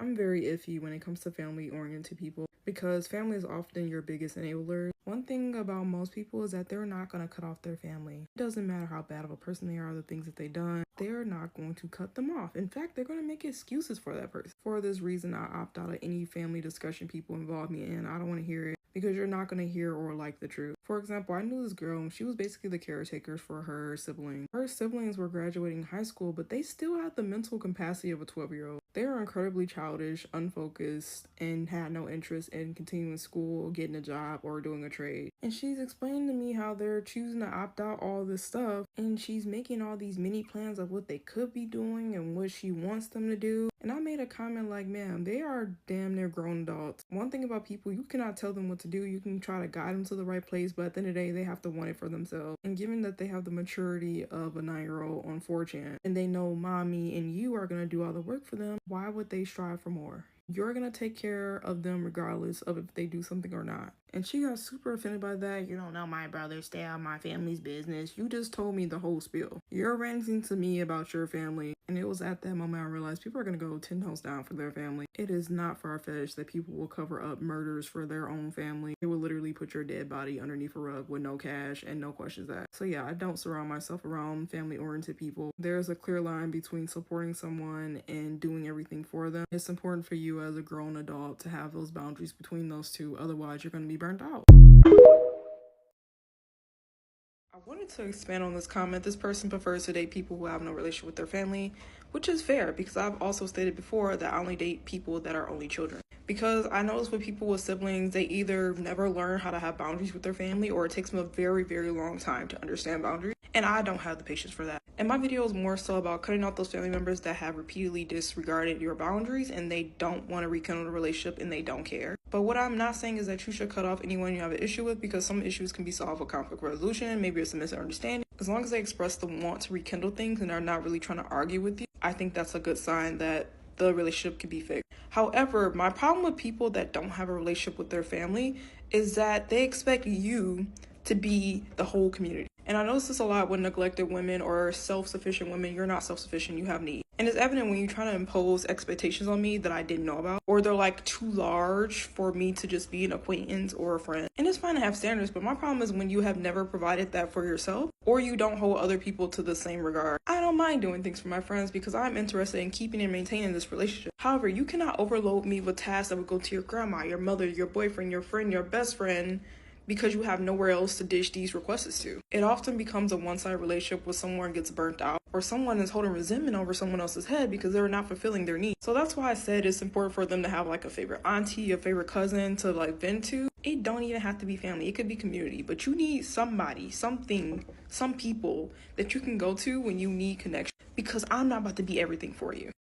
I'm very iffy when it comes to family-oriented people because family is often your biggest enabler. One thing about most people is that they're not going to cut off their family. It doesn't matter how bad of a person they are, the things that they've done, they're not going to cut them off. In fact, they're going to make excuses for that person. For this reason, I opt out of any family discussion people involve me in. I don't want to hear it because you're not going to hear or like the truth. For example, I knew this girl and she was basically the caretaker for her siblings. Her siblings were graduating high school, but they still had the mental capacity of a 12-year-old. They were incredibly childish, unfocused, and had no interest in continuing school, getting a job, or doing a trade. And she's explaining to me how they're choosing to opt out all this stuff, and she's making all these mini plans of what they could be doing and what she wants them to do. And I made a comment like, ma'am, they are damn near grown adults. One thing about people, you cannot tell them what to do. You can try to guide them to the right place, but at the end of the day, they have to want it for themselves. And given that they have the maturity of a 9-year-old on 4chan, and they know mommy and you are going to do all the work for them, why would they strive for more? You're going to take care of them regardless of if they do something or not. And she got super offended by that. You don't know my brother, stay out of my family's business. You just told me the whole spiel. You're ranting to me about your family. And it was at that moment I realized people are going to go 10 toes down for their family. It is not far-fetched that people will cover up murders for their own family. They will literally put your dead body underneath a rug with no cash and no questions asked. So yeah, I don't surround myself around family-oriented people. There's a clear line between supporting someone and doing everything for them. It's important for you as a grown adult to have those boundaries between those two. Otherwise, you're going to be burnt out. I wanted to expand on this comment. This person prefers to date people who have no relationship with their family, which is fair because I've also stated before that I only date people that are only children. Because I notice with people with siblings, they either never learn how to have boundaries with their family or it takes them a very, very long time to understand boundaries. And I don't have the patience for that. And my video is more so about cutting out those family members that have repeatedly disregarded your boundaries and they don't want to rekindle the relationship and they don't care. But what I'm not saying is that you should cut off anyone you have an issue with because some issues can be solved with conflict resolution. Maybe it's a misunderstanding. As long as they express the want to rekindle things and are not really trying to argue with you, I think that's a good sign that the relationship can be fixed. However, my problem with people that don't have a relationship with their family is that they expect you to be the whole community. And I notice this a lot with neglected women or self-sufficient women. You're not self-sufficient, you have needs. And it's evident when you try to impose expectations on me that I didn't know about, or they're like too large for me to just be an acquaintance or a friend. And it's fine to have standards, but my problem is when you have never provided that for yourself, or you don't hold other people to the same regard. I don't mind doing things for my friends because I'm interested in keeping and maintaining this relationship. However, you cannot overload me with tasks that would go to your grandma, your mother, your boyfriend, your friend, your best friend, because you have nowhere else to dish these requests to. It often becomes a one-sided relationship where someone gets burnt out or someone is holding resentment over someone else's head because they're not fulfilling their needs. So that's why I said it's important for them to have like a favorite auntie, a favorite cousin to like vent to. It don't even have to be family. It could be community, but you need somebody, something, some people that you can go to when you need connection because I'm not about to be everything for you.